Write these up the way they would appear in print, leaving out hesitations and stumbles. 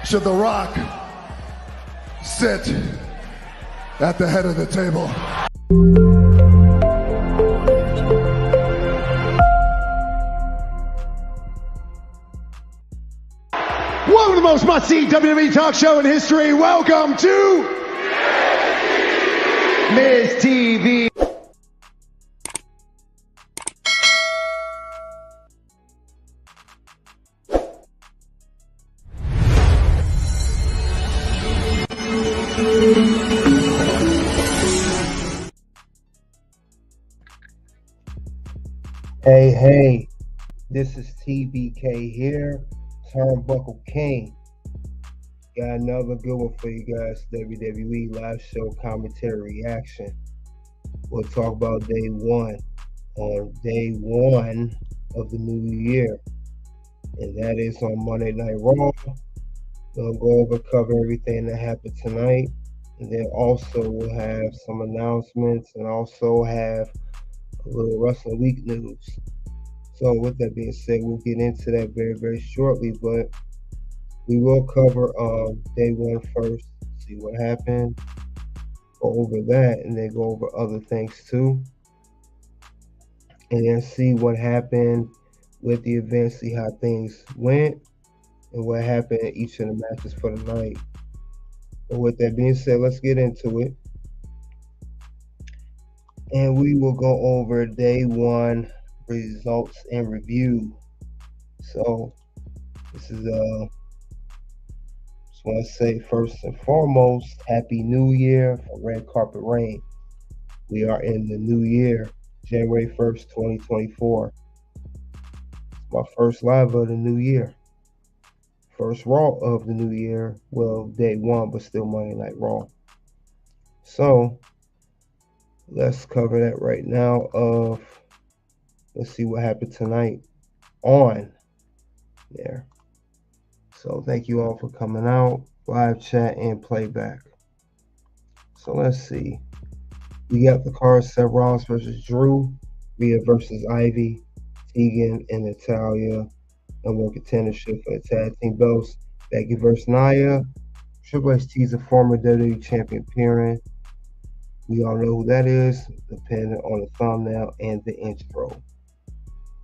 Should The Rock sit at the head of the table? Welcome to the most must-see WWE talk show in history. Welcome to Miz TV. Hey, this is TBK here, Turnbuckle King. Got another good one for you guys, WWE Live Show Commentary reaction. We'll talk about day one, on day one of the new year, and that is on Monday Night Raw. We'll go over, cover everything that happened tonight, and then also we'll have some announcements and also have a little Wrestling Week news. So with that being said, we'll get into that very, very shortly, but we will cover day one first, see what happened, go over that, and then go over other things too, and then see what happened with the event, see how things went, and what happened in each of the matches for the night. But with that being said, let's get into it. And we will go over day one results and review. So this is just want to say first and foremost, Happy New Year for Red Carpet Rain. We are in the new year, January 1st, 2024. It's my first live of the new year. First Raw of the new year. Well, day one, but still Monday Night Raw. So let's cover that right now. Let's see what happened tonight on there. So thank you all for coming out, live chat and playback. So let's see. We got the card: Seth Rollins versus Drew, Rhea versus Ivy, Tegan and Natalya, number one contendership for the tag team belts. Becky versus Nia. Triple H teases a former WWE champion appearing. We all know who that is, depending on the thumbnail and the intro.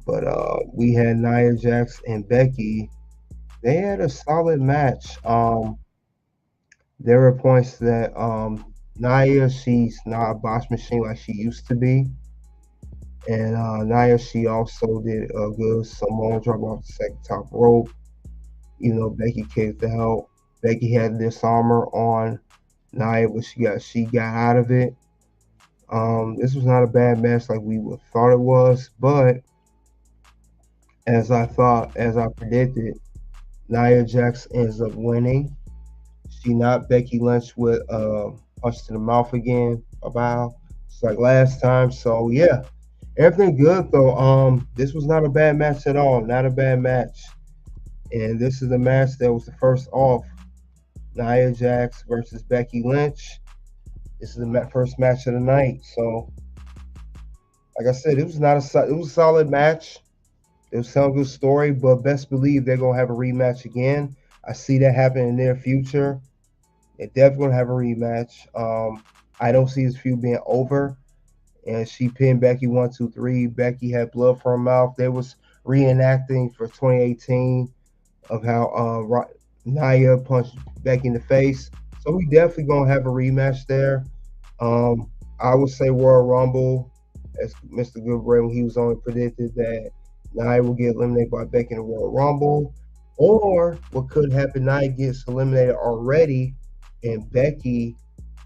But we had Nia Jax and Becky. They had a solid match. There were points that Nia, she's not a boss machine like she used to be. And Nia, she also did a good Samoan drop off the second top rope. You know, Becky kicked out. Becky had this armor on Nia, but she got out of it. This was not a bad match like we would thought it was, but as I predicted, Nia Jax ends up winning. She knocked Becky Lynch with a punch to the mouth again, about just like last time. So yeah, everything good though. This was not a bad match at all. Not a bad match. And this is the match that was the first off. Nia Jax versus Becky Lynch. This is the first match of the night. So, like I said, it was a solid match. It was some good story, but best believe they're gonna have a rematch again. I see that happening in the near future. They're definitely gonna have a rematch. I don't see this feud being over. And she pinned Becky 1, 2, 3. Becky had blood from her mouth. They was reenacting for 2018 of how Nia punched Becky in the face. So we definitely gonna have a rematch there. I would say Royal Rumble, as Mr. Goodbray, when he was on, predicted that Nia will get eliminated by Becky in the Royal Rumble. Or what could happen, Nia gets eliminated already and Becky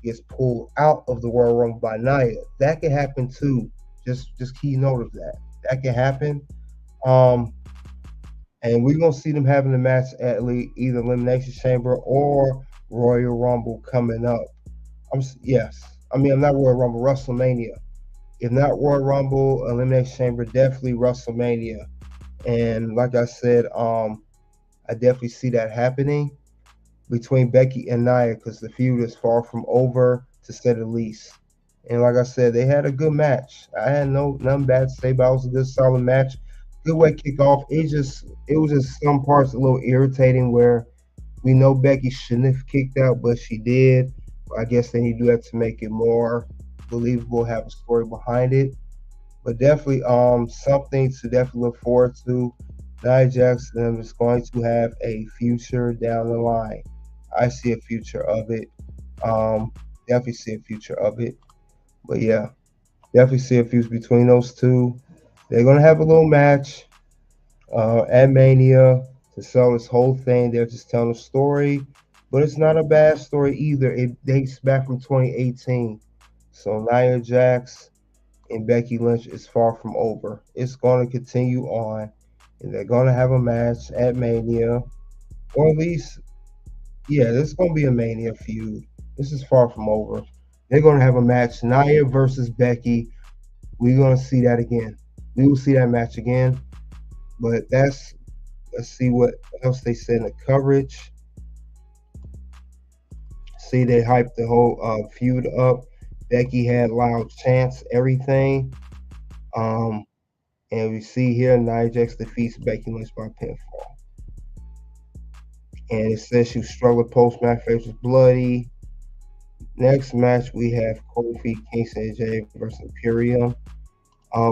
gets pulled out of the Royal Rumble by Nia. That could happen too. Just key note of that. That can happen. And we're gonna see them having a match at least either Elimination Chamber or Royal Rumble coming up. I'm not Royal Rumble, WrestleMania. If not Royal Rumble, Elimination Chamber, definitely WrestleMania. And like I said, I definitely see that happening between Becky and Nia because the feud is far from over, to say the least. And like I said, they had a good match. I had nothing bad to say about it. It was a good, solid match. Good way to kick off. It was just some parts a little irritating where We know Becky shouldn't have kicked out, but she did. I guess they need to do that to make it more believable, have a story behind it. But definitely something to definitely look forward to. Nia Jax is going to have a future down the line. I see a future of it. Definitely see a future of it. But yeah, definitely see a future between those two. They're gonna have a little match at Mania to sell this whole thing. They're just telling a story, but it's not a bad story either. It dates back from 2018. So Nia Jax and Becky Lynch is far from over. It's going to continue on, and they're going to have a match at Mania, or at least, yeah, this is going to be a Mania feud. This is far from over. They're going to have a match, Nia versus Becky. We're going to see that again. We will see that match again. But let's see what else they said in the coverage. See, they hyped the whole feud up. Becky had loud chants, everything. And we see here Nia Jax defeats Becky Lynch by pinfall. And it says she struggled post-match, face was bloody. Next match, we have Kofi Kingston AJ versus Imperium.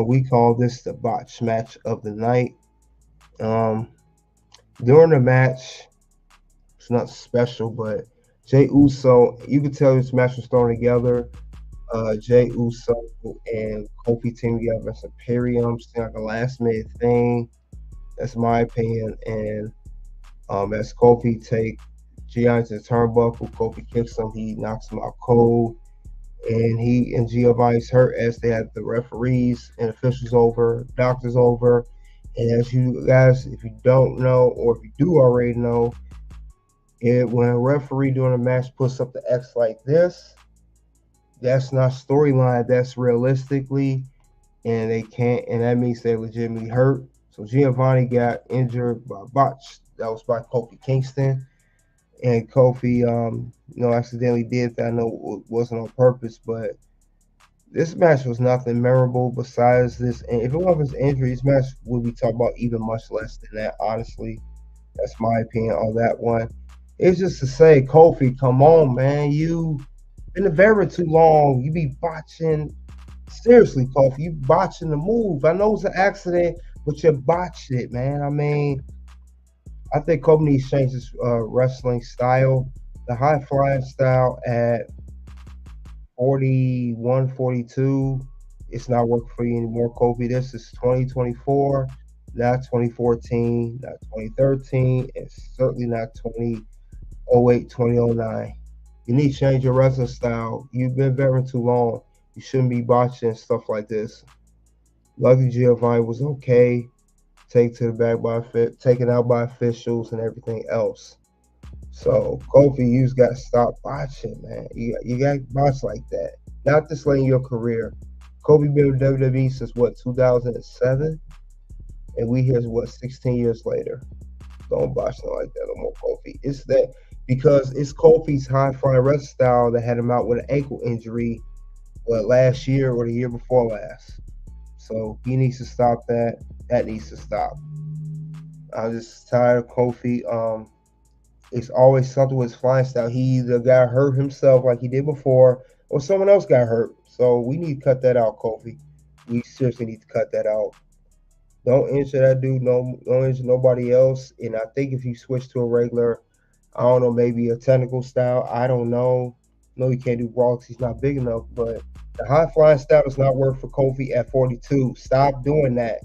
We call this the botch match of the night. During the match, it's not special, but Jey Uso, you could tell this match was thrown together. Jey Uso and Kofi team together versus Imperium, seemed like a last-minute thing. That's my opinion. And as Kofi take Gianni to the turnbuckle, Kofi kicks him, he knocks him out cold. And he and Giovanni's hurt as they have the referees and officials over, doctors over. And as you guys, if you don't know, or if you do already know, when a referee during a match puts up the X like this, that's not storyline, that's realistically, and they can't, and that means they're legitimately hurt. So Giovanni got injured by botch. That was by Kofi Kingston. And Kofi, accidentally did that. I know it wasn't on purpose, but this match was nothing memorable besides this. And if it wasn't his injury, this match would be talking about even much less than that, honestly. That's my opinion on that one. It's just to say, Kofi, come on, man. You've been very too long. You be botching. Seriously, Kofi, you botching the move. I know it's an accident, but you botched it, man. I mean, I think Kobe needs to change his wrestling style. The high flying style at 41, 42, it's not working for you anymore, Kobe. This is 2024, not 2014, not 2013, and certainly not 2008, 2009. You need to change your wrestling style. You've been veteran too long. You shouldn't be botching stuff like this. Lucky Giovanni was okay. Taken out by officials and everything else. So Kofi, you just got to stop botching, man. You got to botch like that. Not this late in your career. Kobe been with WWE since what, 2007, and we here 16 years later. Don't botch like that no more, Kofi. It's that because it's Kofi's high flying wrestling style that had him out with an ankle injury, last year or the year before last. So he needs to stop that. That needs to stop. I'm just tired of Kofi. It's always something with his flying style. He either got hurt himself like he did before, or someone else got hurt. So we need to cut that out, Kofi. We seriously need to cut that out. Don't injure that dude. No, don't injure nobody else. And I think if you switch to a regular, I don't know, maybe a technical style, I don't know. No, he can't do Raw because he's not big enough. But the high flying style does not work for Kofi at 42. Stop doing that.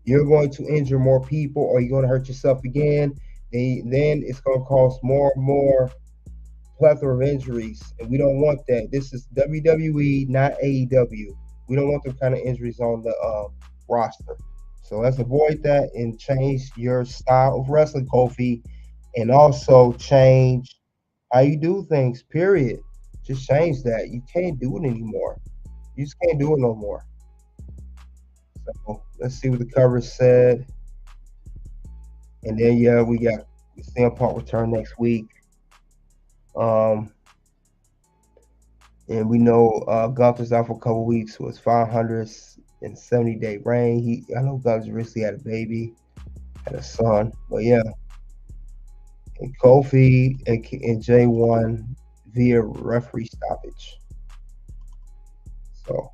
You're going to injure more people, or you're going to hurt yourself again. Then it's going to cause more and more plethora of injuries, and we don't want that. This is WWE, not AEW. We don't want them kind of injuries on the roster. So let's avoid that and change your style of wrestling, Kofi, and also change how you do things, period. Just change that. You can't do it anymore. You just can't do it no more. So let's see what the cover said. And then, yeah, we got the CM Punk return next week. And we know Gunther's out for a couple weeks with 570-day reign. I know Gunther recently had a baby, had a son. But, yeah. And Kofi and Jay won via referee stoppage. So,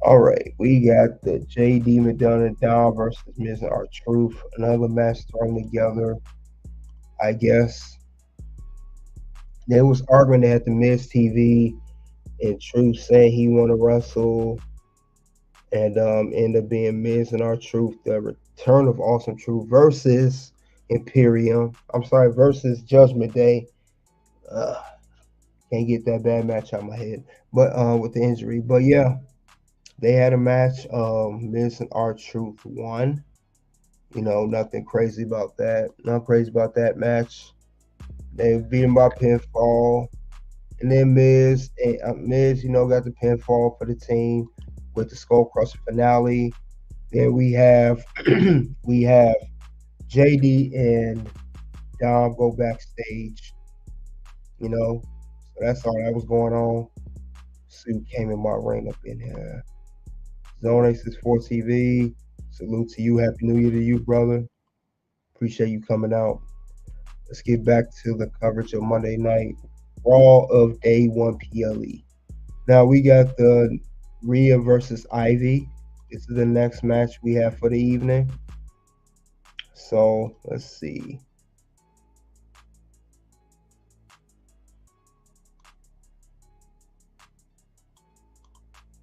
all right, we got the JD McDonough Dom versus Miz and R-Truth. Another match thrown together, I guess. There was arguing at the Miz TV, and Truth saying he want to wrestle, and ended up being Miz and R-Truth, the return of Awesome Truth versus Imperium. I'm sorry, versus Judgment Day. Can't get that bad match out of my head, but with the injury. But yeah, they had a match. Miz and R-Truth won. You know, nothing crazy about that. Nothing crazy about that match. They beat him by pinfall. And then Miz, you know, got the pinfall for the team with the Skull Crusher finale. Then we have we have JD and Dom go backstage. You know, so that's all that was going on. Sue came in my ring up in here. Zone Aces 4 TV. Salute to you. Happy New Year to you, brother. Appreciate you coming out. Let's get back to the coverage of Monday Night Raw of Day 1 PLE. Now we got the Rhea versus Ivy. This is the next match we have for the evening. So let's see.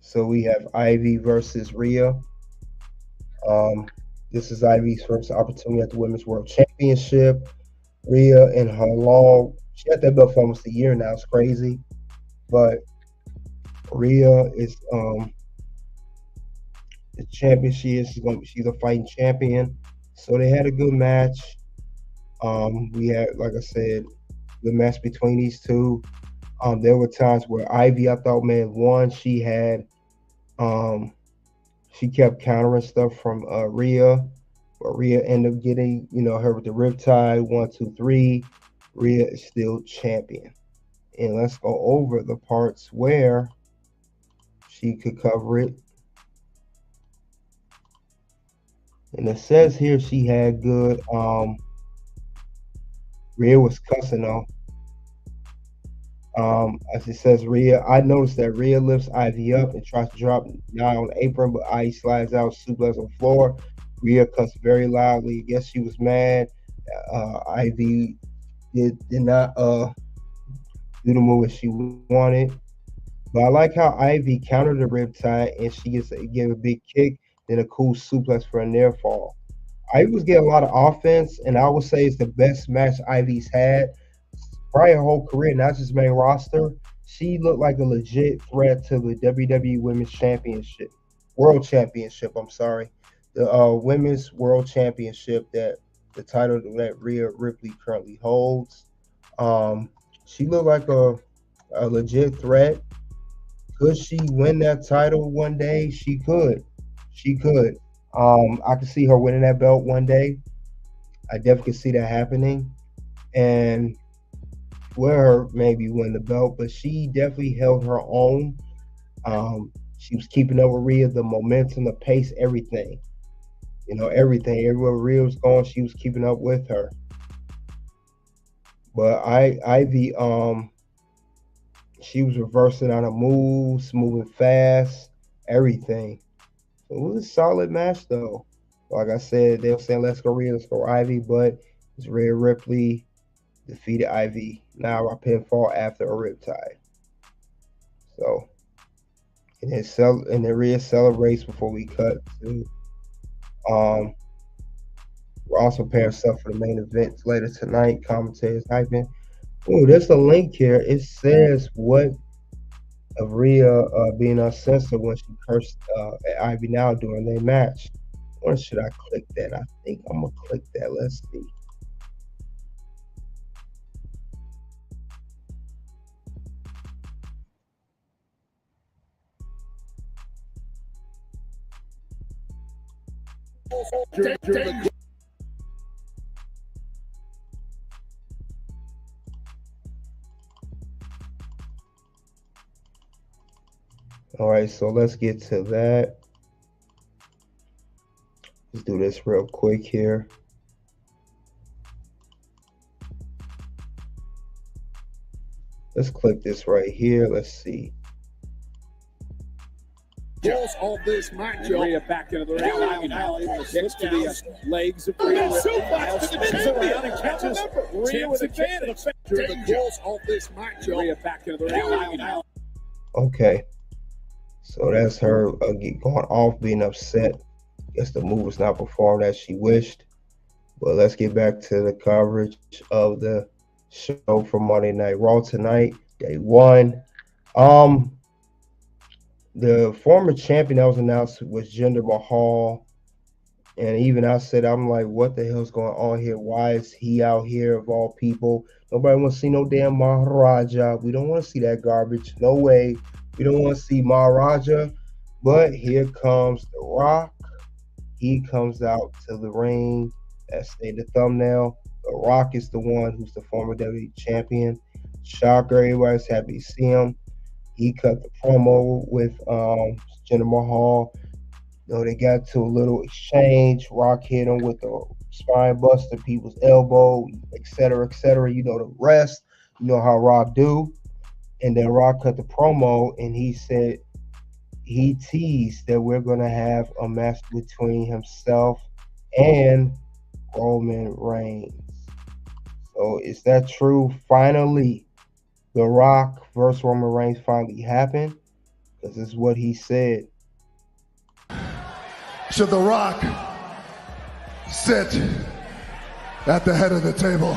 So we have Ivy versus Rhea. This is Ivy's first opportunity at the Women's World Championship. Rhea in her long, she had that belt for almost a year now. It's crazy, but Rhea is the champion. She's a fighting champion. So they had a good match. We had, like I said, the match between these two. There were times where Ivy, I thought, may have won. She had, she kept countering stuff from Rhea, but Rhea ended up getting, you know, her with the riptide. 1, 2, 3. Rhea is still champion. And let's go over the parts where she could cover it. And it says here she had good. Rhea was cussing though. As it says, Rhea, I noticed that Rhea lifts Ivy up and tries to drop Nia on the apron, but Ivy slides out, suplex on the floor. Rhea cussed very loudly. I guess she was mad. Ivy did not do the move she wanted. But I like how Ivy countered the riptide and she gave a big kick, then a cool suplex for a near fall. Ivy was getting a lot of offense, and I would say it's the best match Ivy's had probably her whole career, not just main roster. She looked like a legit threat to the WWE Women's Championship, World Championship. I'm sorry, the Women's World Championship, that the title that Rhea Ripley currently holds. She looked like a legit threat. Could she win that title one day? She could. She could. I could see her winning that belt one day. I definitely could see that happening. And let her maybe win the belt, but she definitely held her own. She was keeping up with Rhea, the momentum, the pace, everything. You know, everything. Everywhere Rhea was going, she was keeping up with her. But Ivy, she was reversing on her moves, moving fast, everything. So it was a solid match, though. Like I said, they were saying, let's go Rhea, let's go Ivy, but it's Rhea Ripley defeated Ivy now by pinfall after a riptide. So, and then Rhea celebrates before we cut to. We're also preparing stuff for the main event later tonight. Commentators hyping. Oh, there's a link here. It says what of Rhea being uncensored when she cursed at Ivy now during their match. Or should I click that? I think I'm gonna click that. Let's see. All right, so let's get to that. Let's do this real quick here. Let's click this right here. Let's see. Pulls on this matchup. Rhea back into the ring. Now able to slip to the legs of Rhea. Suplex to the champion and catches Rhea with advantage. The pulls on this matchup. Rhea back into the ring. Okay, so that's her going off, being upset. Guess the move was not performed as she wished. But let's get back to the coverage of the show from Monday Night Raw tonight, day 1. The former champion that was announced was Jinder Mahal. And even I said, I'm like, what the hell's going on here? Why is he out here of all people? Nobody wants to see no damn Maharaja. We don't want to see that garbage. No way. We don't want to see Maharaja. But here comes The Rock. He comes out to the ring. That's in the thumbnail. The Rock is the one who's the former WWE champion. Shocker, everybody's happy to see him. He cut the promo with Jinder Mahal. You know, they got to a little exchange. Rock hit him with the spine buster, people's elbow, etc., etc. You know the rest. You know how Rock do. And then Rock cut the promo, and he said he teased that we're going to have a match between himself and Roman Reigns. So is that true? Finally, The Rock versus Roman Reigns finally happened, because this is what he said. Should The Rock sit at the head of the table?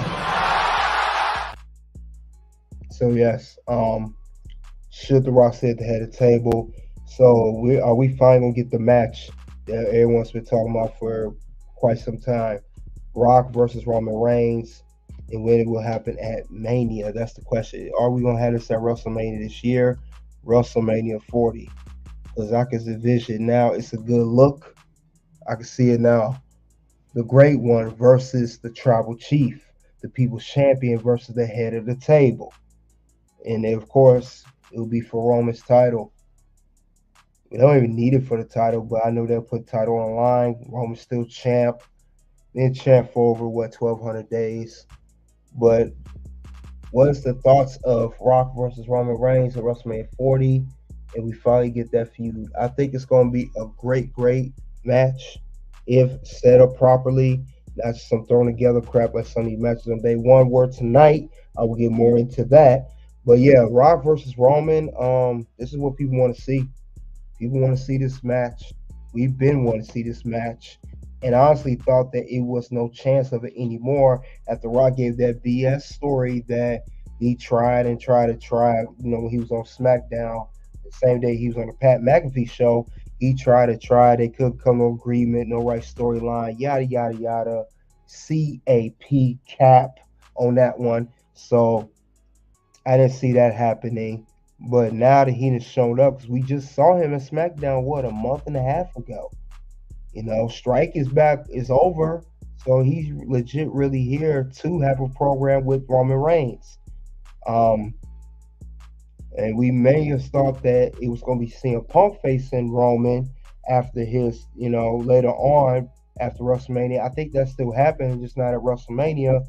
So yes, should The Rock sit at the head of the table? So are we finally gonna get the match that everyone's been talking about for quite some time? Rock versus Roman Reigns, and when it will happen at Mania? That's the question. Are we gonna have this at WrestleMania this year? WrestleMania 40? Because I can envision now. It's a good look. I can see it now. The Great One versus the Tribal Chief, the People's Champion versus the head of the table, and of course it will be for Roman's title. We don't even need it for the title, but I know they'll put the title on the line. Roman's still champ. Been champ for over 1,200 days. But what is the thoughts of Rock versus Roman Reigns at WrestleMania 40? And we finally get that feud. I think it's going to be a great match if set up properly. Not just some thrown together crap like some of these matches on day 1 were tonight. I will get more into that. But yeah, Rock versus Roman. This is what people want to see. People want to see this match. We've been wanting to see this match. And I honestly thought that it was no chance of it anymore after Rock gave that BS story that he tried. You know, when he was on SmackDown, the same day he was on the Pat McAfee show, he tried. They couldn't come to agreement, no right storyline, yada, yada, yada. cap on that one. So I didn't see that happening. But now that he has shown up, because we just saw him at SmackDown, a month and a half ago. You know, Strike is back, is over. So he's legit really here to have a program with Roman Reigns. And we may have thought that it was going to be CM Punk facing Roman after his, you know, later on after WrestleMania. I think that's still happening, just not at WrestleMania.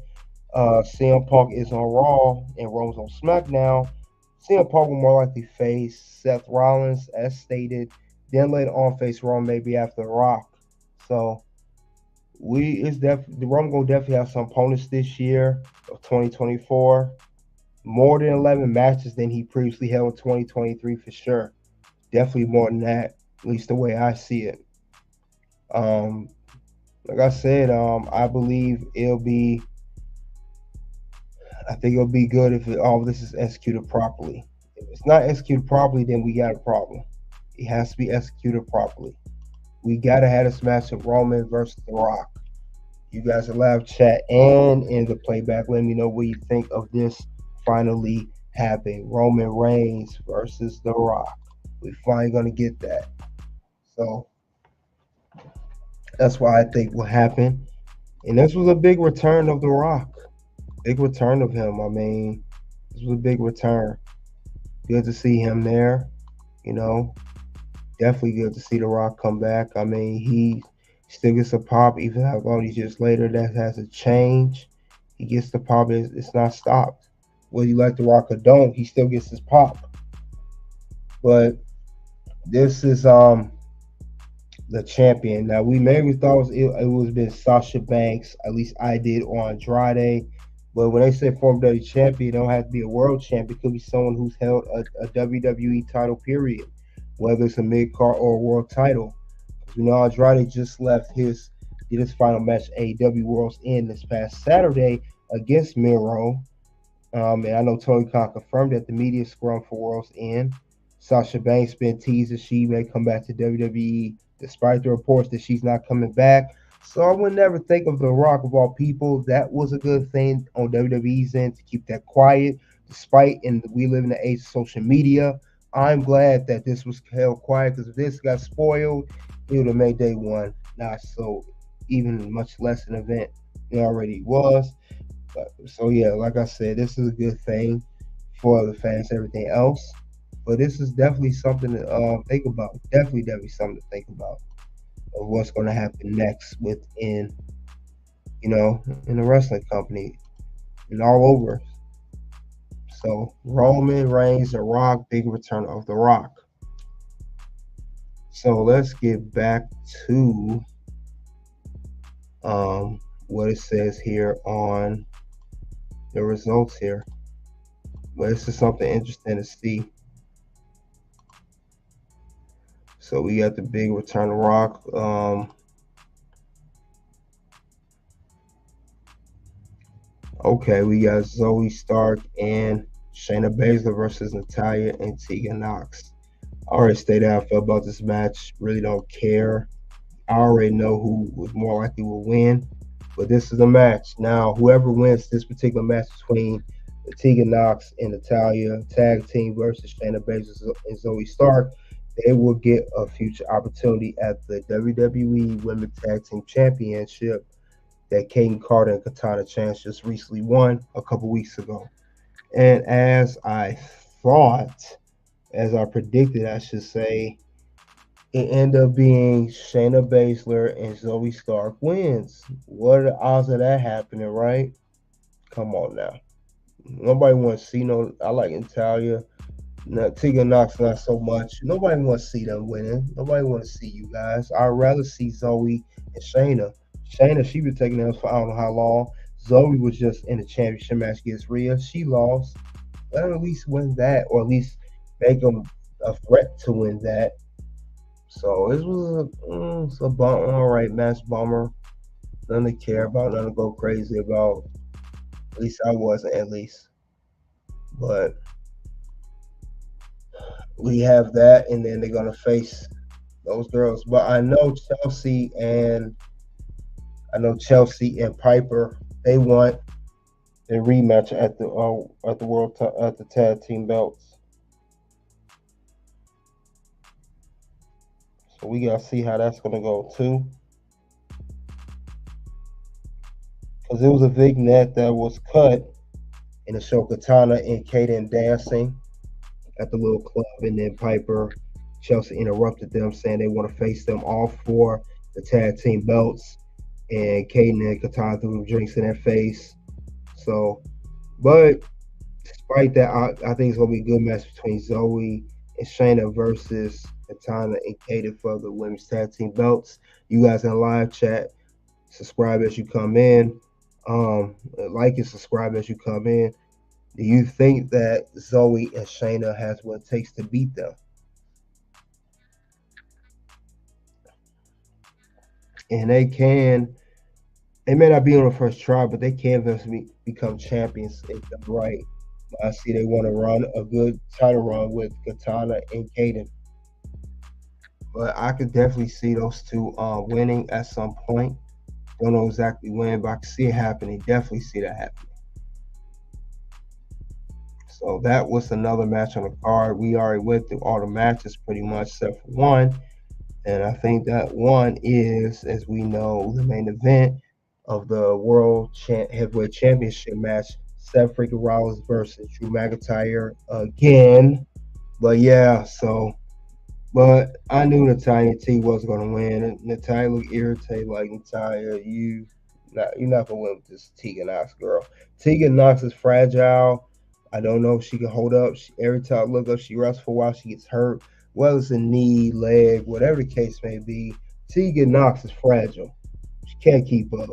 CM Punk is on Raw and Roman's on SmackDown. CM Punk will more likely face Seth Rollins, as stated, then later on face Roman maybe after Rock. So Roman gonna definitely have some opponents this year of 2024. More than 11 matches than he previously held in 2023 for sure. Definitely more than that, at least the way I see it. Like I said, I believe I think it'll be good if all of this is executed properly. If it's not executed properly, then we got a problem. It has to be executed properly. We got to have this match of Roman versus The Rock. You guys are live chat and in the playback. Let me know what you think of this finally happening. Roman Reigns versus The Rock. We're finally going to get that. So that's why I think will happen. And this was a big return of The Rock. Big return of him. I mean, this was a big return. Good to see him there. You know, definitely good to see The Rock come back. I mean, he still gets a pop, even how all these years later. That has a change. He gets the pop. It's not stopped. whether you like The Rock or don't, he still gets his pop. But this is the champion. Now we maybe thought it was been Sasha Banks. At least I did on Andrade. But when they say former WWE champion, it don't have to be a world champion. It could be someone who's held a WWE title, period. Whether it's a mid-card or a world title. You know, Andrade just did his final match AEW World's End this past Saturday against Miro. And I know Tony Khan confirmed that the media scrum for World's End. Sasha Banks been teased that she may come back to WWE despite the reports that she's not coming back. So I would never think of The Rock of all people. That was a good thing on WWE's end to keep that quiet, despite we live in the age of social media. I'm glad that this was held quiet, because if this got spoiled, it would have made day one not so even much less an event it already was. So yeah, like I said, this is a good thing for the fans, everything else. But this is definitely something to think about. Definitely something to think about of what's going to happen next within, in the wrestling company and all over. So Roman Reigns, The Rock, big return of The Rock. So let's get back to what it says here on the results here. But this is something interesting to see. So we got the big return of Rock. Okay, we got Zoe Stark and Shayna Baszler versus Natalya and Tegan Nox. I already stated how I felt about this match. Really don't care. I already know who was more likely will win. But this is a match. Now, whoever wins this particular match between Tegan Nox and Natalya tag team versus Shayna Baszler and Zoe Stark, they will get a future opportunity at the WWE Women's Tag Team Championship that Kaden Carter and Katana Chance just recently won a couple weeks ago. And as I predicted, I should say, it ended up being Shayna Baszler and Zoe Stark wins. What are the odds of that happening, right? Come on now. Nobody wants to see I like Natalya. Tegan Nox not so much. Nobody wants to see them winning. Nobody wants to see you guys. I'd rather see Zoe and Shayna. Shayna, she been taking them for I don't know how long. Zoe was just in a championship match against Rhea. She lost. Let her at least win that, or at least make them a threat to win that. So it was a bummer. All right, match bummer. Nothing to care about. Nothing to go crazy about. At least I wasn't, at least. But we have that, and then they're gonna face those girls. But I know Chelsea and Piper, they want a rematch at the tag team belts. So we gotta see how that's gonna go too. Because it was a vignette that was cut in the show Katana and Kaden dancing at the little club, and then Chelsea interrupted them, saying they want to face them all for the tag team belts, and Kaden and Katana threw drinks in their face. So, but despite that, I think it's gonna be a good match between Zoe and Shayna versus Katana and Kaden for the women's tag team belts. You guys in the live chat, subscribe as you come in, like and subscribe as you come in. Do you think that Zoe and Shayna has what it takes to beat them? And they may not be on the first try, but they can eventually become champions if they're right. I see they want to run a good title run with Katana and Kaden. But I could definitely see those two winning at some point. Don't know exactly when, but I can see it happening. Definitely see that happening. So that was another match on the card. We already went through all the matches pretty much except for one. And I think that one is, as we know, the main event of the World Heavyweight Championship match, Seth freaking Rollins versus Drew McIntyre again. But yeah, but I knew Natalya T was going to win. Natalya looked irritated, like, Natalya, you're not going to win with this Tegan Nox girl. Tegan Nox is fragile. I don't know if she can hold up. Every time I look up, she wrestles for a while, she gets hurt. Whether it's a knee, leg, whatever the case may be, Tegan Knox is fragile. She can't keep up.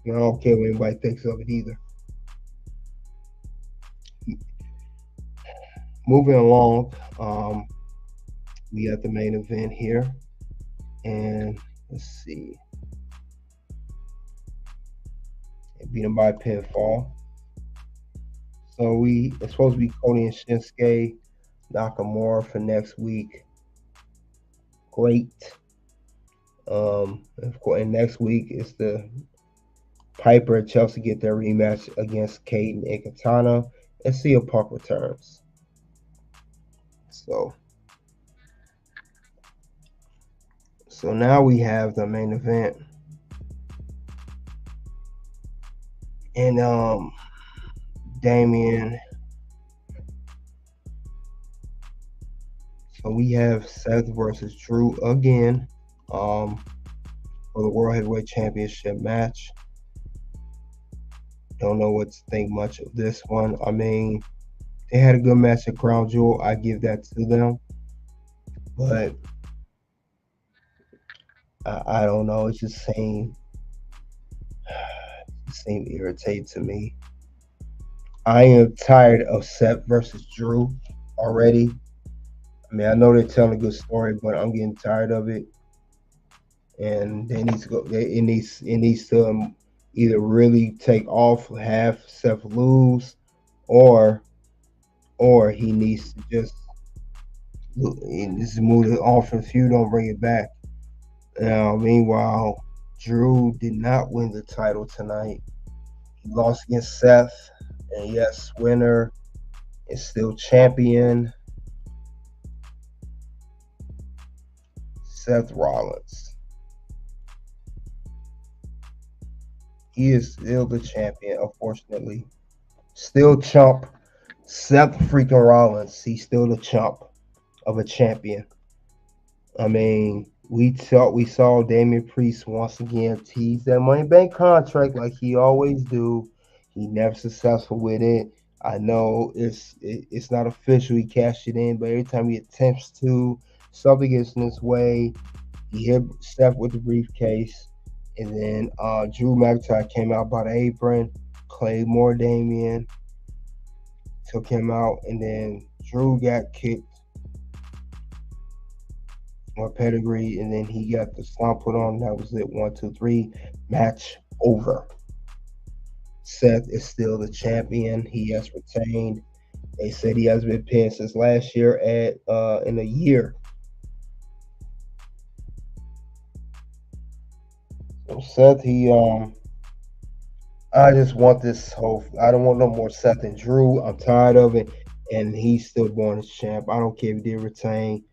I don't care what anybody thinks of it either. Moving along, we got the main event here. And let's see. Beat him by pinfall. So it's supposed to be Cody and Shinsuke Nakamura for next week. Great. Of course, and next week is the Piper and Chelsea get their rematch against Caden and Katana, and CM Punk returns. So now we have the main event. And Damien. So we have Seth versus Drew again for the World Heavyweight Championship match. Don't know what to think much of this one. I mean, they had a good match at Crown Jewel. I give that to them. But I don't know. It just seemed irritating to me. I am tired of Seth versus Drew already. I mean, I know they're telling a good story, but I'm getting tired of it. And they need to go. It needs to either really take off, have Seth lose, or he needs to just move it off from feud, don't bring it back. Now, meanwhile, Drew did not win the title tonight. He lost against Seth, and yes, winner is still champion, Seth Rollins. He is still the champion, unfortunately. Still chump. Seth freaking Rollins. He's still the chump of a champion. I mean, we saw Damian Priest once again tease that Money Bank contract like he always do. He never successful with it. I know it's not official. He cashed it in, but every time he attempts to, something gets in his way. He hit Seth with the briefcase. And then Drew McIntyre came out by the apron, Claymore Damien, took him out, and then Drew got kicked on pedigree, and then he got the stomp put on. That was it. 1, 2, 3. Match over. Seth is still the champion. He has retained. They said he hasn't been pinned since last year in a year. So Seth, I just want this whole. I don't want no more Seth and Drew. I'm tired of it, and he's still born as champ. I don't care if he did retain.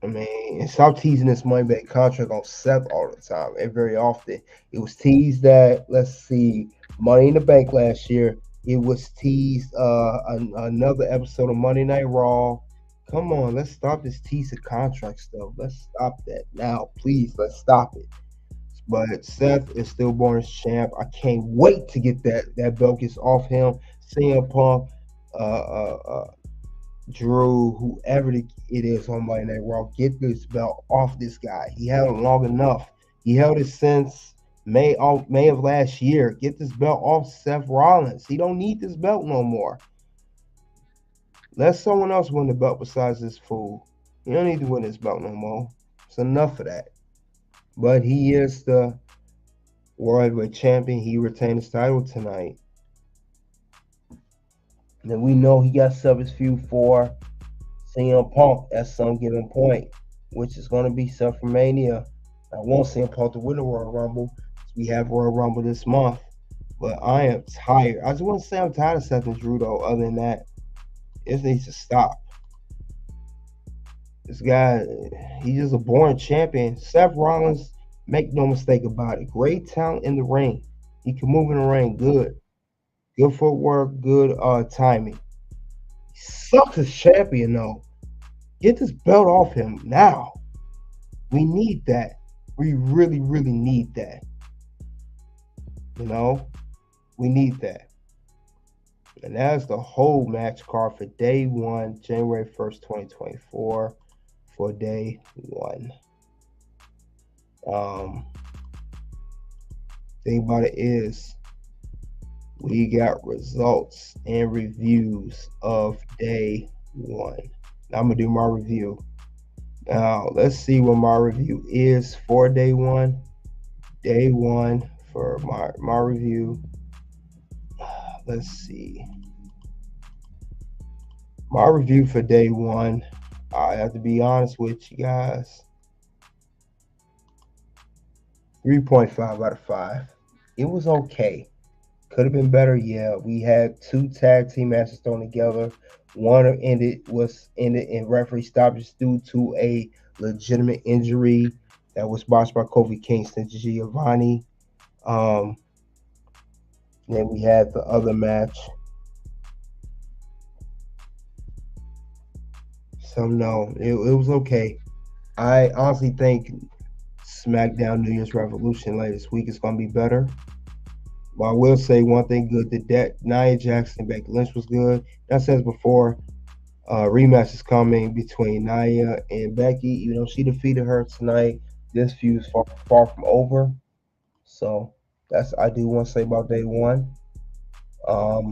I mean, and stop teasing this money back contract on Seth all the time and very often. It was teased that, let's see, Money in the Bank last year. It was teased another episode of Monday Night Raw. Come on, let's stop this tease of contract stuff. Let's stop that now, please. Let's stop it. But Seth is still born as champ. I can't wait to get that belt gets off him. CM Punk, Drew, whoever it is on Monday Night Raw, get this belt off this guy. He held it long enough. He held it since May of last year. Get this belt off Seth Rollins. He don't need this belt no more. Let someone else win the belt besides this fool. You don't need to win this belt no more. It's enough of that. But he is the World Heavyweight Champion. He retained his title tonight. And we know he got set up his feud for CM Punk at some given point, which is going to be set for Mania. I want CM Punk to win the Royal Rumble. We have Royal Rumble this month. But I am tired. I just want to say I'm tired of Seth and Drew, though. Other than that, it needs to stop. This guy, he's just a born champion. Seth Rollins, make no mistake about it. Great talent in the ring. He can move in the ring good. Good footwork, good timing. He sucks as champion, though. Get this belt off him now. We need that. We really, really need that. You know? We need that. And that's the whole match card for day one, January 1st, 2024, for day one. Thing about it is, we got results and reviews of day one. Now I'm gonna do my review. Now let's see what my review is for day one. Day one for my review. Let's see. My review for day one, I have to be honest with you guys. 3.5 out of 5. It was okay. Could have been better, yeah. We had 2 tag team matches thrown together. One ended in referee stoppage due to a legitimate injury that was botched by Kofi Kingston Giovanni. Then we had the other match. So no, it was okay. I honestly think SmackDown New Year's Revolution later this week is going to be better. But I will say one thing good, that Nia Jax and Becky Lynch was good. That says before, rematch is coming between Nia and Becky. Even though she defeated her tonight, this feud is far from over. So that's I do want to say about day one. I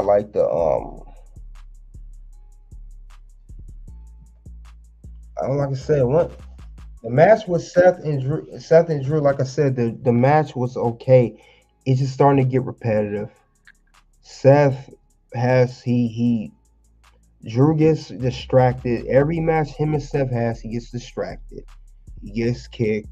like the like I said, the match with Seth and Drew, like I said, the match was okay. It's just starting to get repetitive. Seth Drew gets distracted. Every match him and Seth has, he gets distracted. He gets kicked.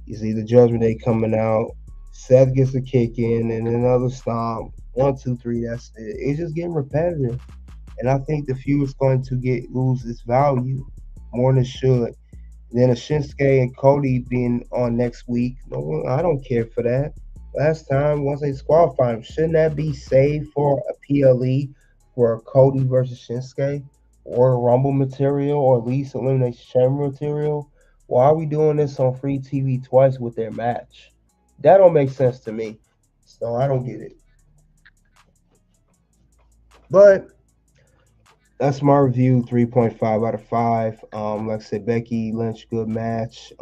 You see the Judgment Day coming out. Seth gets a kick in and another stomp. 1, 2, 3, that's it. It's just getting repetitive. And I think the feud is going to lose its value more than it should. Then a Shinsuke and Cody being on next week. No, I don't care for that. Last time, once they disqualified him, shouldn't that be saved for a PLE for Cody versus Shinsuke, or Rumble material, or at least Elimination Chamber material? Why are we doing this on free TV twice with their match? That don't make sense to me. So I don't get it. But that's my review, 3.5 out of 5. Like I said, Becky Lynch, good match.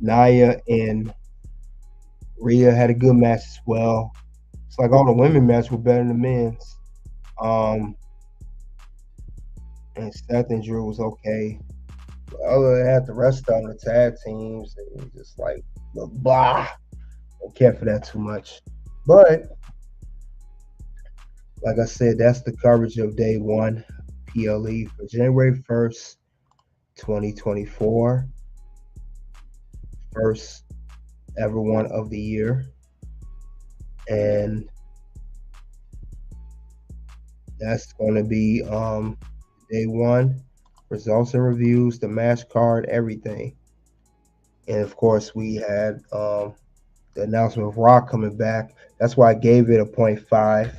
Nia and Rhea had a good match as well. It's like all the women matches were better than the men's. And Seth and Drew was okay. But other than that, the rest of them, the tag teams, it was just like blah. Don't care for that too much. But like I said, that's the coverage of day one PLE for January 1st, 2024. First ever one of the year. And that's going to be day one. Results and reviews, the match card, everything. And of course, we had the announcement of Rock coming back. That's why I gave it a 0.5.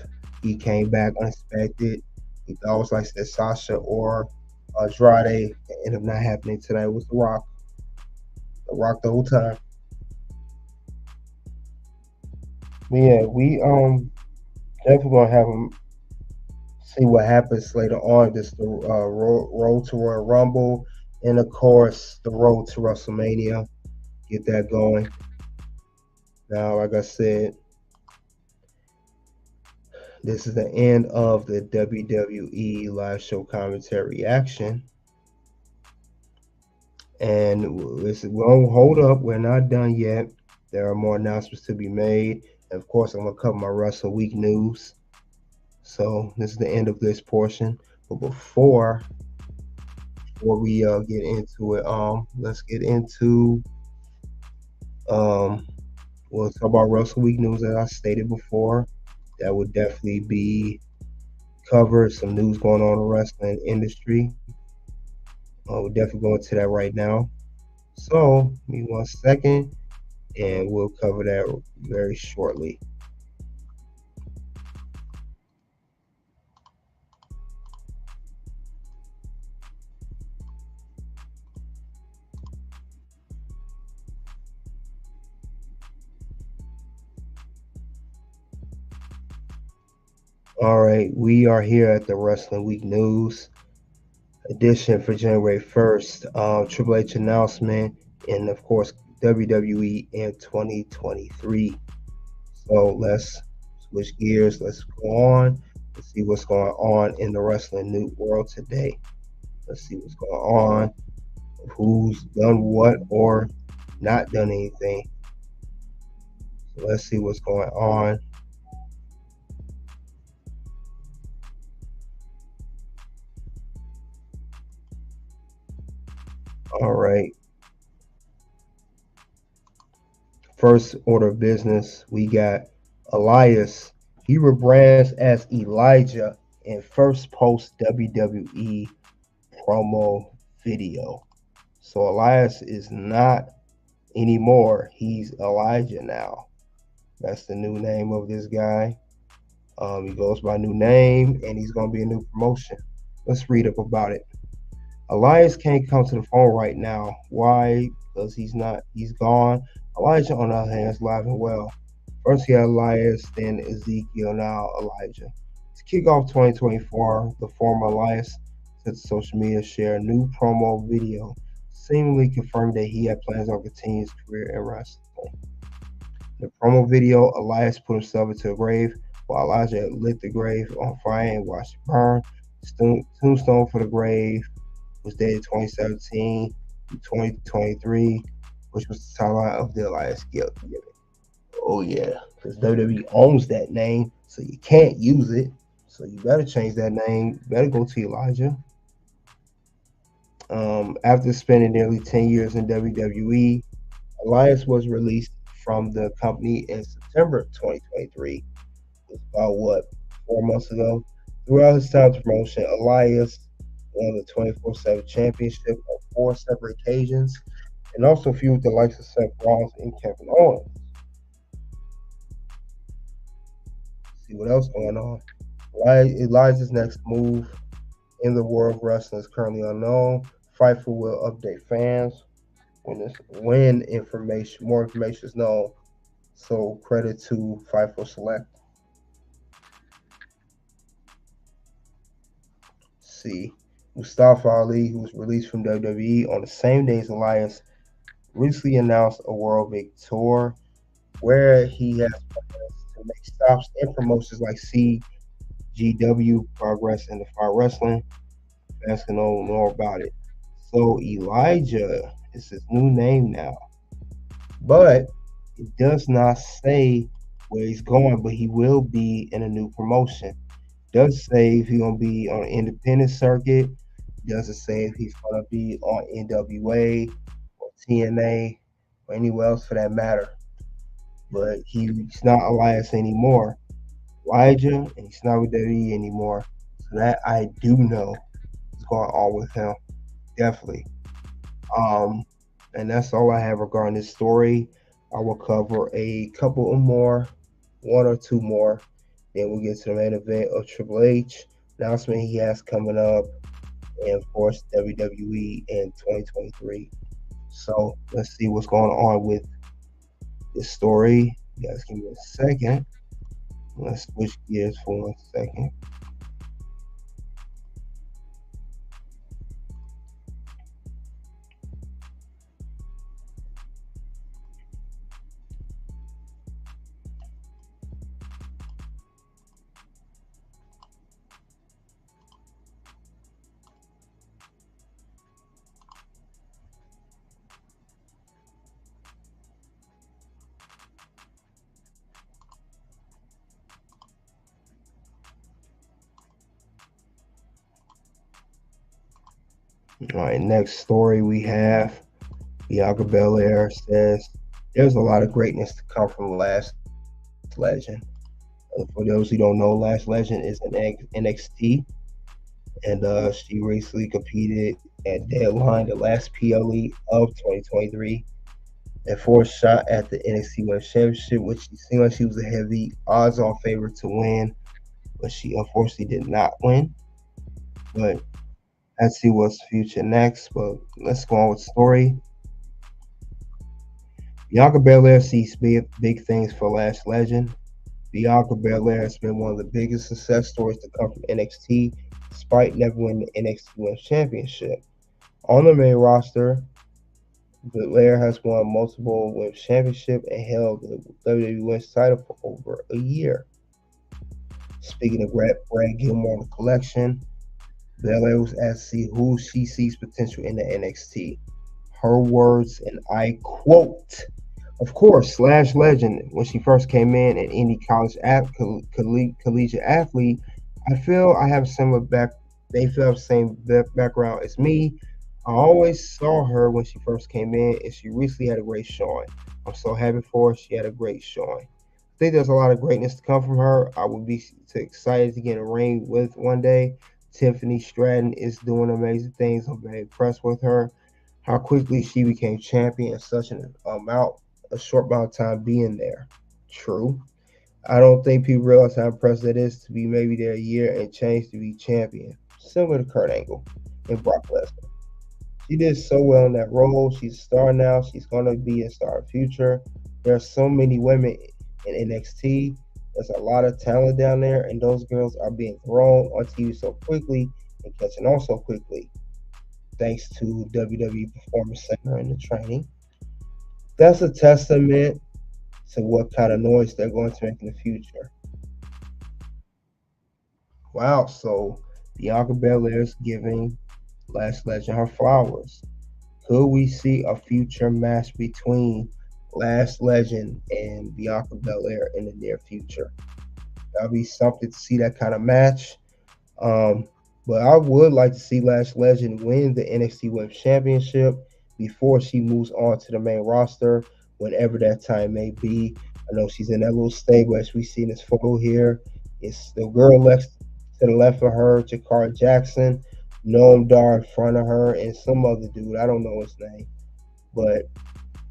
He came back unexpected. He thought it was like Sasha or Andrade. It ended up not happening tonight. It was The Rock. The Rock the whole time. But yeah, we definitely gonna have him see what happens later on. This the road to Royal Rumble, and of course the road to WrestleMania. Get that going. Now, like I said, this is the end of the WWE Live Show Commentary reaction. And we won't hold up. We're not done yet. There are more announcements to be made. And of course, I'm going to cover my Wrestle Week news. So this is the end of this portion. But before we get into it, let's get into we'll talk about Wrestle Week news as I stated before. That would definitely be covered. Some news going on in the wrestling industry. We'll definitely go into that right now. So, give me 1 second, and we'll cover that very shortly. All right, we are here at the Wrestling Week News edition for January 1st. Triple H announcement, and of course, WWE in 2023. So let's switch gears. Let's go on. Let's see what's going on in the wrestling new world today. Let's see what's going on, who's done what or not done anything. So let's see what's going on. All right. First order of business, we got Elias. He rebrands as Elijah in first post WWE promo video. So Elias is not anymore. He's Elijah now. That's the new name of this guy. He goes by new name, and he's going to be a new promotion. Let's read up about it. Elias can't come to the phone right now. Why? Because he's gone. Elijah, on the other hand, is live and well. First he had Elias, then Ezekiel, now Elijah. To kick off 2024, the former Elias said to social media share a new promo video, seemingly confirming that he had plans on continuing his career in wrestling. In the promo video, Elias put himself into a grave while Elijah lit the grave on fire and watched it burn. Tombstone for the grave was dated 2017 to 2023, which was the timeline of the Elias gimmick. Oh yeah, because WWE owns that name, so you can't use it. So you better change that name. You better go to Elijah. After spending nearly 10 years in WWE, Elias was released from the company in September 2023. It was about 4 months ago. Throughout his time to promotion, Elias won the 24/7 championship on 4 separate occasions, and also feuded with the likes of Seth Rollins and Kevin Owens. See what else going on. Elias's next move in the world of wrestling is currently unknown. Fightful will update fans when more information is known. So credit to Fightful Select. See, Mustafa Ali, who was released from WWE on the same day as Elias, recently announced a World Big Tour where he has plans to make stops in promotions like CGW, Progress, and Defy Wrestling. Fans can know more about it. So Elijah is his new name now, but it does not say where he's going, but he will be in a new promotion. It does say if he's going to be on an independent circuit. It doesn't say if he's going to be on NWA or TNA or anywhere else for that matter. But he's not Elias anymore. Elijah, and he's not with WWE anymore. So that I do know is going on with him. Definitely. And that's all I have regarding this story. I will cover a couple more, 1 or 2 more. Then we'll get to the main event of Triple H announcement he has coming up, and of course WWE in 2023. So let's see what's going on with this story. You guys give me a second. Let's switch gears for 1 second. All right, next story we have Bianca Belair says there's a lot of greatness to come from Last Legend. For those who don't know, Last Legend is an NXT, and she recently competed at Deadline, the last PLE of 2023, and for a shot at the NXT Women's Championship, which she seemed like she was a heavy odds-on favorite to win, but she unfortunately did not win. But let's see what's future next. But let's go on with the story. Bianca Belair sees big things for Last Legend. Bianca Belair has been one of the biggest success stories to come from NXT, despite never winning the NXT Women's Championship. On the main roster, Belair has won multiple Women's Championships and held the WWE Women's title for over a year. Speaking of Brad Gilmore, the collection, Belair was asked to see who she sees potential in the NXT. Her words, and I quote, "Of course, Lash Legend, when she first came in at any collegiate athlete, I feel I have similar they feel have the same background as me. I always saw her when she first came in, and she recently had a great showing. I'm so happy for her. She had a great showing. I think there's a lot of greatness to come from her. I would be excited to get in a ring with one day. Tiffany Stratton is doing amazing things. I'm very impressed with her. How quickly she became champion in such a short amount of time being there. True. I don't think people realize how impressive it is to be maybe there a year and change to be champion. Similar to Kurt Angle and Brock Lesnar. She did so well in that role. She's a star now. She's going to be a star in the future. There are so many women in NXT. There's a lot of talent down there, and those girls are being thrown on TV so quickly and catching on so quickly, thanks to WWE Performance Center and the training. That's a testament to what kind of noise they're going to make in the future. Wow, so Bianca Belair is giving Lash Legend her flowers. Could we see a future match between Lash Legend and Bianca Belair in the near future? That'll be something to see, that kind of match. But I would like to see Lash Legend win the NXT Women's Championship before she moves on to the main roster, whenever that time may be. I know she's in that little stable as we see in this photo here. It's the girl next to the left of her, Jakara Jackson, Noam Dar in front of her, and some other dude. I don't know his name. But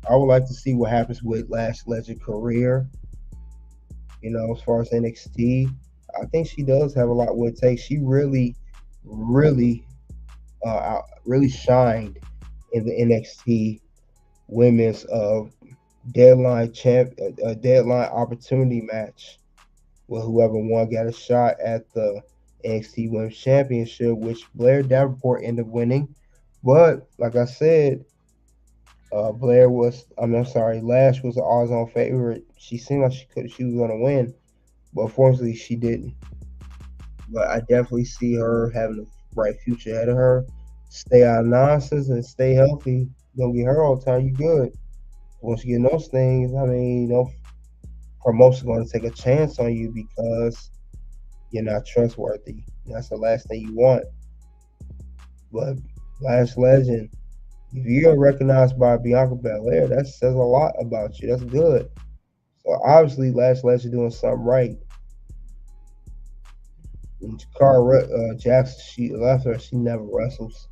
I would like to see what happens with Lash Legend's career. You know, as far as NXT, I think she does have a lot what it takes. She really shined in the NXT women's deadline opportunity match, where whoever won got a shot at the NXT Women's Championship, which Blair Davenport ended up winning. But like I said, Lash was an odds-on favorite. She seemed like she was going to win, but unfortunately she didn't. But I definitely see her having a bright future ahead of her. Stay out of nonsense and stay healthy. Don't get hurt all the time. You good. Once you get those things, I mean, promotion's going to take a chance on you because you're not trustworthy. That's the last thing you want. But Lash Legend, if you're recognized by Bianca Belair, that says a lot about you. That's good. So obviously, Lash Legend doing something right. And Jakara Jackson, she never wrestles.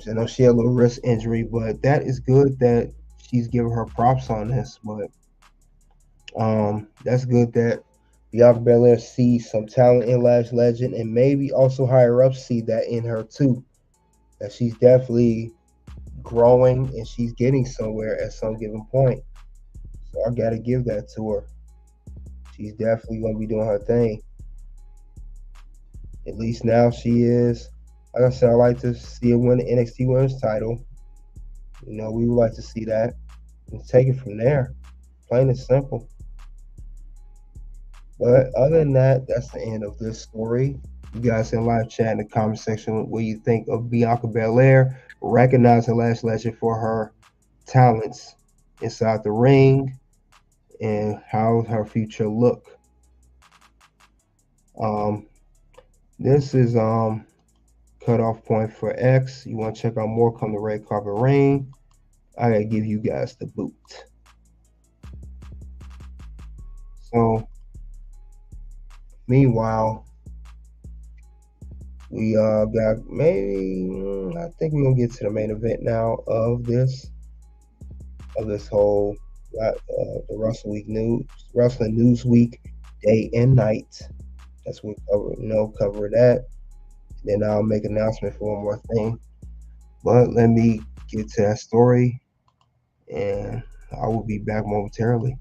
I know she had a little wrist injury, but that is good that she's giving her props on this. But that's good that Bianca Belair sees some talent in Lash Legend, and maybe also higher up see that in her too. That she's definitely growing and she's getting somewhere at some given point. So I gotta give that to her. She's definitely gonna be doing her thing. At least now she is. Like I said, I like to see her win the NXT Women's title. You know, we would like to see that and take it from there. Plain and simple. But other than that, that's the end of this story. You guys in live chat in the comment section what you think of Bianca Belair, recognizing Lash Legend for her talents inside the ring and how her future look. This is cutoff point for X. You want to check out more, come to Red Carpet Reign. I gotta give you guys the boot. So meanwhile, we got maybe, I think we're gonna get to the main event now of this whole the Wrestling News Week day and night. That's what cover that. Then I'll make an announcement for one more thing. But let me get to that story, and I will be back momentarily.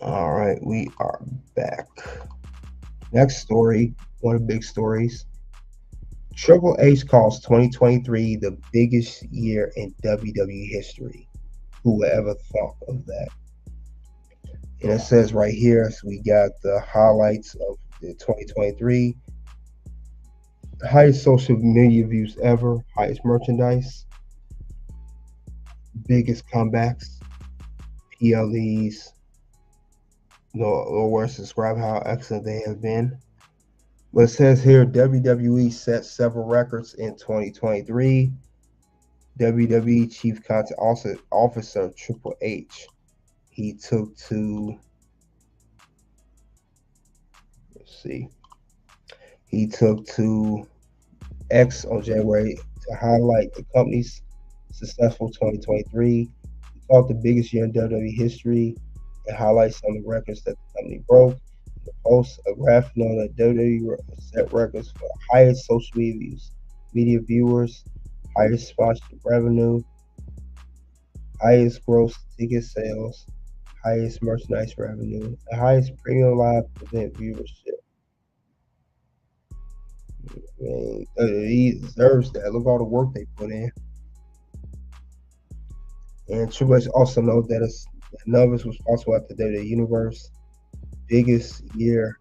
All right, we are back. Next story, one of the big stories. Triple H calls 2023 the biggest year in WWE history. Who would ever thought of that? And it says right here, so we got the highlights of the 2023. Highest social media views ever, highest merchandise, biggest comebacks, PLEs, no words to describe how excellent they have been. But it says here WWE set several records in 2023. WWE Chief Content Officer Triple H, he took to, he took to X on January to highlight the company's successful 2023. He called the biggest year in WWE history and highlights some of the records that the company broke. The post a graphic on that WWE set records for highest social media viewers, highest sponsorship revenue, highest gross ticket sales, highest merchandise revenue, and highest premium live event viewership. I mean, he deserves that. Look at all the work they put in. And Triple H also knows that none of us was possible at the WWE Universe. Biggest year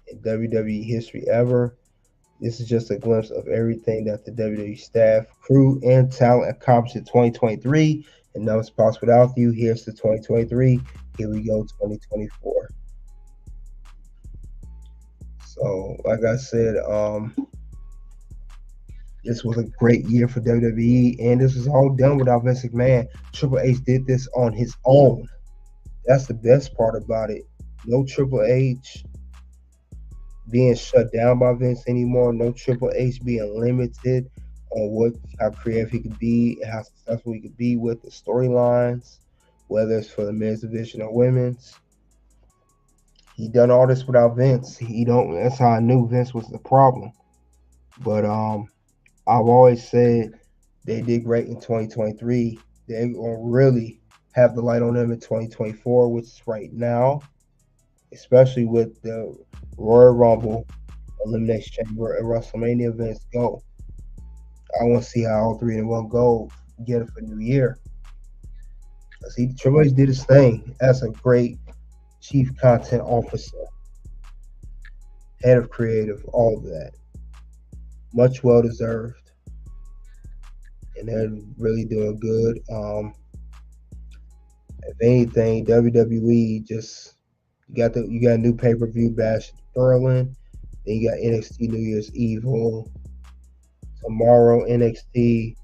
in WWE history ever. This is just a glimpse of everything that the WWE staff, crew, and talent accomplished in 2023. And none was possible without you. Here's the 2023. Here we go, 2024. So, like I said, this was a great year for WWE, and this was all done without Vince McMahon. Triple H did this on his own. That's the best part about it. No Triple H being shut down by Vince anymore. No Triple H being limited on how creative he could be and how successful he could be with the storylines, whether it's for the men's division or women's. He done all this without Vince. That's how I knew Vince was the problem. But I've always said they did great in 2023. They're gonna really have the light on them in 2024, which is right now, especially with the Royal Rumble, Elimination Chamber, and WrestleMania events go. I want to see how all three in one go get it for New Year. See, Triple H did his thing as a great chief content officer, head of creative, all of that. Much well deserved, and they're really doing good. If anything, WWE just you got a new pay-per-view Bash Berlin. Then you got NXT New Year's Evil. Tomorrow NXT,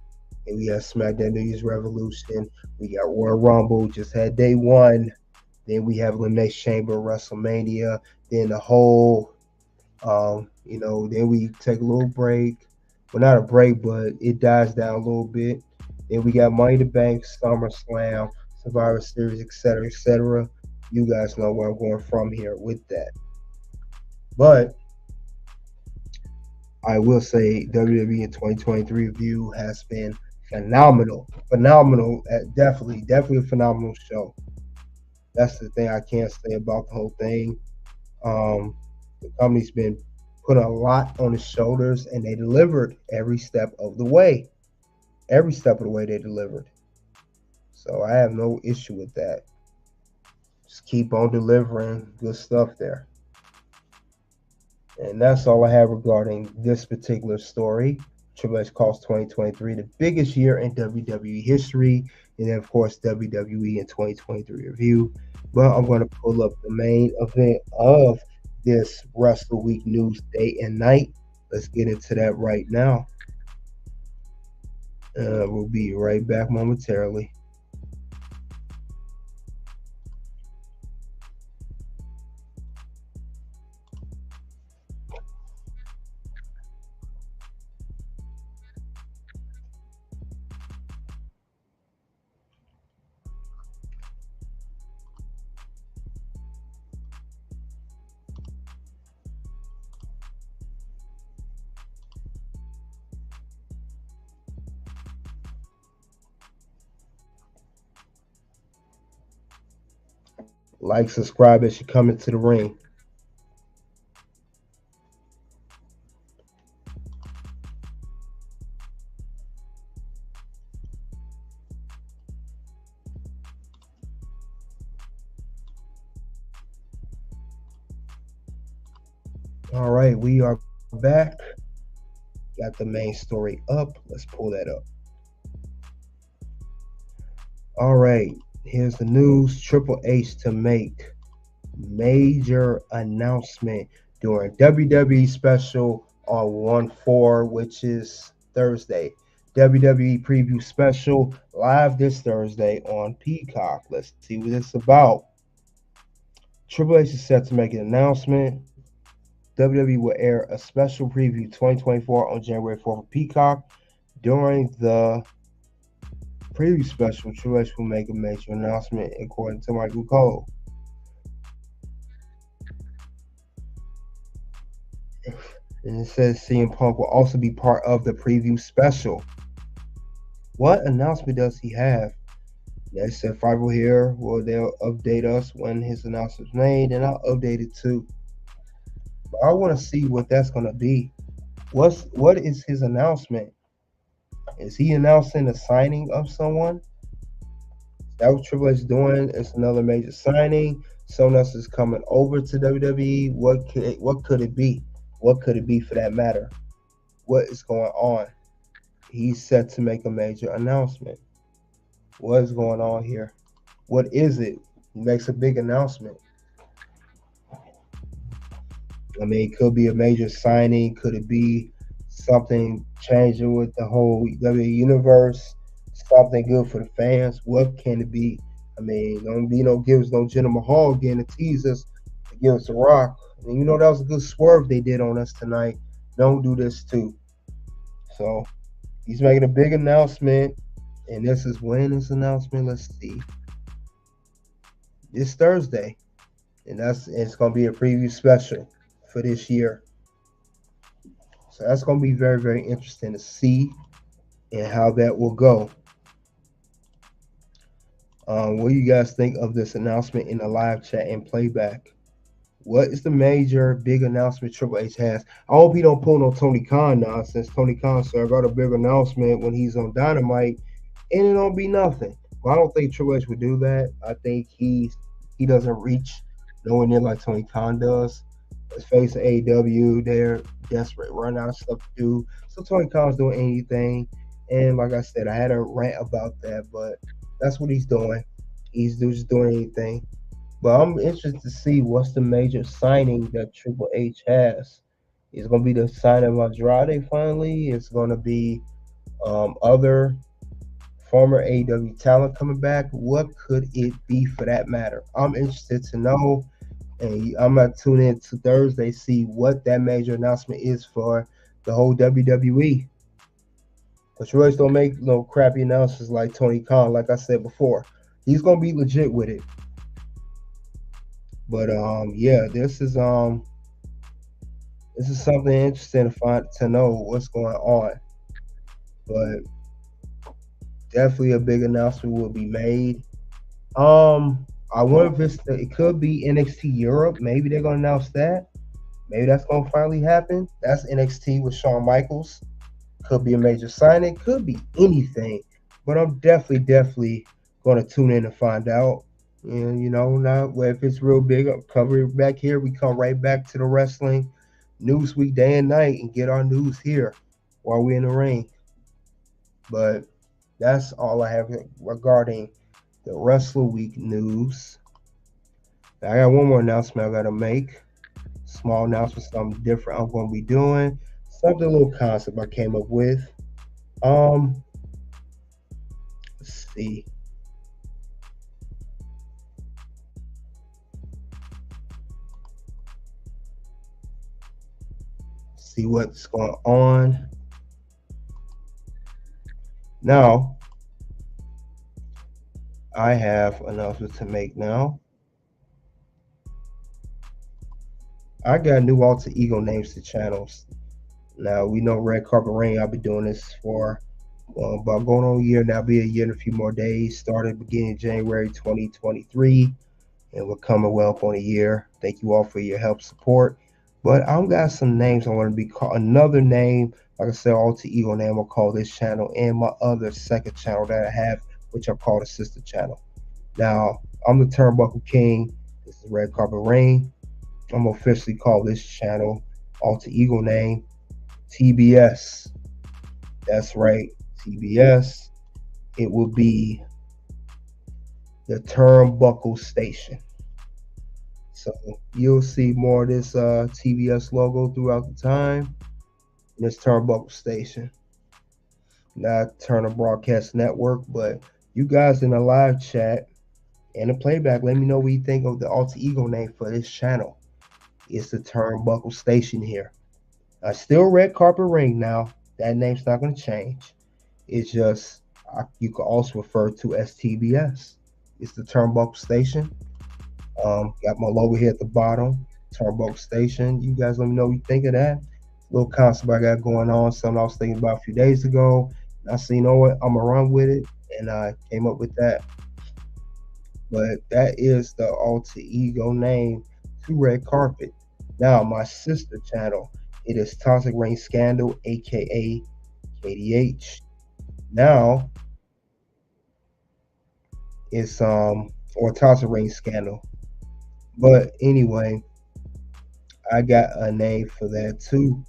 and we got SmackDown New Year's Revolution. We got Royal Rumble, just had day one. Then we have Elimination Chamber, WrestleMania. Then the whole, then we take a little break. Well, not a break, but it dies down a little bit. Then we got Money in the Bank, SummerSlam, Survivor Series, etc., etc. You guys know where I'm going from here with that. But I will say WWE in 2023 review has been phenomenal. Definitely a phenomenal show. That's the thing I can't say about the whole thing. The company's been put a lot on its shoulders, and they delivered every step of the way. Every step of the way they delivered. So I have no issue with that. Just keep on delivering good stuff there. And that's all I have regarding this particular story. Triple H calls 2023 the biggest year in WWE history. And then, of course, WWE in 2023 review. But I'm going to pull up the main event of this Wrestle Week news day and night. Let's get into that right now. We'll be right back momentarily. Like, subscribe as you come into the ring. All right, we are back. Got the main story up. Let's pull that up. All right, here's the news. Triple H to make major announcement during WWE special on 1/4, which is Thursday. WWE preview special live this Thursday on Peacock. Let's see what it's about. Triple H is set to make an announcement. WWE will air a special preview 2024 on January 4th on Peacock. During the preview special, Triple H will make a major announcement, according to Michael Cole. And it says CM Punk will also be part of the preview special. What announcement does he have? They said Fiverr will hear. Well, they'll update us when his announcement's made, and I'll update it too. But I want to see what that's going to be. What is his announcement? Is he announcing the signing of someone? That what Triple H is doing? It's another major signing. Someone else is coming over to WWE. What could it be? What could it be for that matter? What is going on? He's set to make a major announcement. What is going on here? What is it? He makes a big announcement. I mean, it could be a major signing. Could it be something changing with the whole WWE universe? Something good for the fans? What can it be? I mean, don't be give us no Jinder Mahal again to tease us, to give us a Rock. And you know that was a good swerve they did on us tonight. Don't do this too. So he's making a big announcement, and this is when this announcement. Let's see. This Thursday, and it's gonna be a preview special for this year. So that's gonna be very, very interesting to see and how that will go. What do you guys think of this announcement in the live chat and playback? What is the major big announcement Triple H has? I hope he don't pull no Tony Khan nonsense. Tony Khan said I got a big announcement when he's on Dynamite, and it don't be nothing. Well, I don't think Triple H would do that. I think he doesn't reach nowhere near like Tony Khan does. Let's face it, AEW, they're desperate, run out of stuff to do. So Tony Khan's doing anything. And like I said, I had a rant about that, but that's what he's doing. He's just doing anything. But I'm interested to see what's the major signing that Triple H has. It's going to be the signing of Andrade finally. It's going to be other former AEW talent coming back. What could it be for that matter? I'm interested to know. And I'm going to tune in to Thursday, see what that major announcement is for the whole WWE. But Triple H don't make no crappy announcements like Tony Khan, like I said before. He's going to be legit with it. But yeah, this is something interesting to know what's going on. But definitely a big announcement will be made. I wonder if it could be NXT Europe. Maybe they're gonna announce that. Maybe that's gonna finally happen. That's NXT with Shawn Michaels. Could be a major signing. Could be anything. But I'm definitely gonna tune in and find out. And now if it's real big, I'll cover it back here. We come right back to the wrestling news week, day and night, and get our news here while we're in the ring. But that's all I have regarding the Wrestler Week news. I got one more announcement I gotta make. Small announcement, something different I'm gonna be doing. Something, a little concept I came up with. Let's see. See what's going on. Now, I have announcements to make now. I got new alter ego names to channels. Now, we know Red Carpet Reign, I'll be doing this for about going on a year. Now, be a year and a few more days. Started beginning January 2023. and we're coming well up on a year. Thank you all for your help, support. But I've got some names I want to be called. Another name, like I said, alter ego name I'll call this channel, and my other second channel that I have, which I call the sister channel. Now, I'm the Turnbuckle King. This is Red Carpet Rain. I'm officially call this channel alter ego name TBS. That's right, TBS. It will be the Turnbuckle Station. So you'll see more of this TBS logo throughout the time. And this Turnbuckle Station. Not Turner Broadcast Network, but you guys in the live chat and the playback, let me know what you think of the alter ego name for this channel. It's the Turnbuckle Station here. I still Red Carpet Ring now. That name's not going to change. It's just, you can also refer to as TBS. It's the Turnbuckle Station. Got my logo here at the bottom. Turnbuckle Station. You guys let me know what you think of that. Little concept I got going on. Something I was thinking about a few days ago. I said, you know what? I'm going to run with it. And I came up with that. But that is the alter ego name to Red Carpet. Now, my sister channel, it is Toxic Rain Scandal, aka KDH. Now, it's or Toxic Rain Scandal. But anyway, I got a name for that too.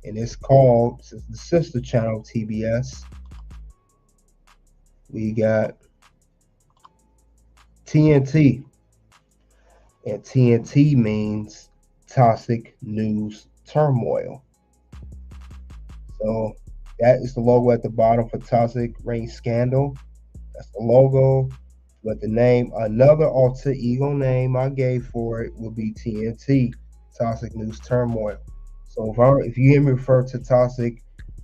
And it's called the sister channel TBS. We got TNT, and TNT means Toxic News Turmoil. So that is the logo at the bottom for Toxic Rain Scandal. That's the logo. But the name, another alter ego name I gave for it will be TNT, Toxic News Turmoil. So if you hear me refer to Toxic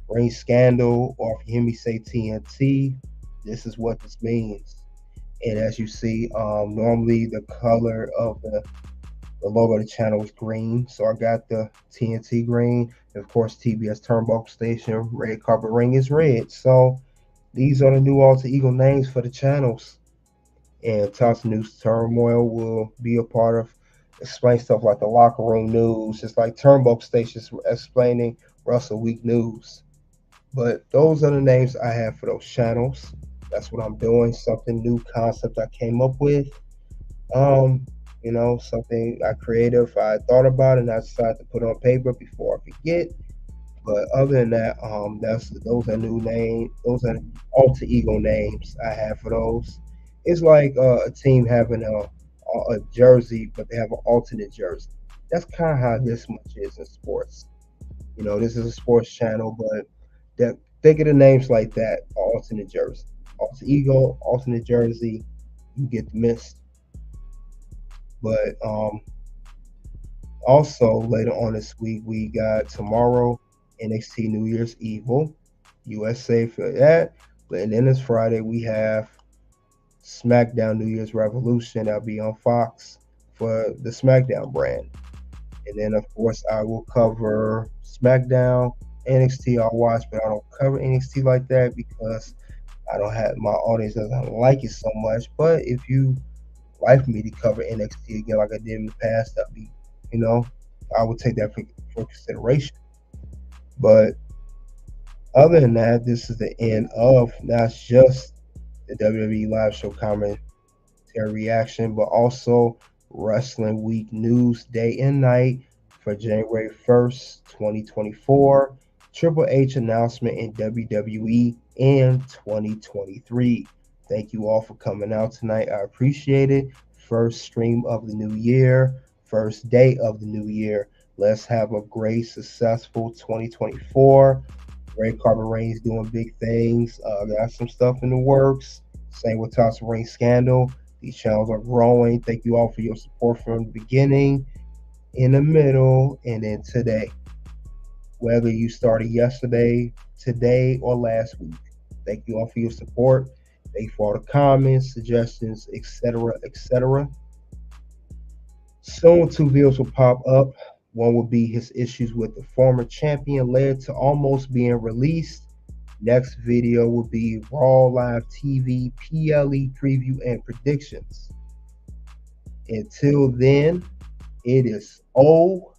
Rain Scandal, or if you hear me say TNT, this is what this means. And as you see, normally the color of the logo of the channel is green. So I got the TNT green. And of course, TBS Turnbuckle Station, Red Carpet Ring is red. So these are the new alter ego names for the channels. And Toxic News Turmoil will be a part of explain stuff like the locker room news. It's like Turnbuckle Stations explaining Russell Week news. But those are the names I have for those channels. That's what I'm doing. Something new concept I came up with. You know, something creative I thought about and I decided to put on paper before I forget. But other than that, those are new names. Those are alter ego names I have for those. It's like a team having a jersey, but they have an alternate jersey. That's kind of how this much is in sports. You know, this is a sports channel, but think of the names like that, alternate jersey. Alter ego, alternate jersey, you get the mist. But also later on this week, we got tomorrow NXT New Year's Evil, USA for that. And then this Friday, we have SmackDown New Year's Revolution. That'll be on Fox for the SmackDown brand. And then, of course, I will cover SmackDown. NXT I'll watch, but I don't cover NXT like that because I don't have, my audience doesn't like it so much. But if you like for me to cover NXT again like I did in the past, that'd be, you know, I would take that for consideration. But other than that, this is the end of not just the WWE Live Show Commentary reaction, but also Wrestling Week news day and night for January 1st, 2024. Triple H announcement in WWE in 2023. Thank you all for coming out tonight. I appreciate it. First stream of the new year, first day of the new year. Let's have a great, successful 2024. Red Carpet Rain's doing big things. Got some stuff in the works. Same with Toxic Rain Scandal. These channels are growing. Thank you all for your support from the beginning, in the middle, and then today. Whether you started yesterday, today, or last week. Thank you all for your support. Thank you for all the comments, suggestions, etc., etc. Soon 2 videos will pop up. One will be his issues with the former champion led to almost being released. Next video will be Raw Live TV PLE preview and predictions. Until then, it is OUT.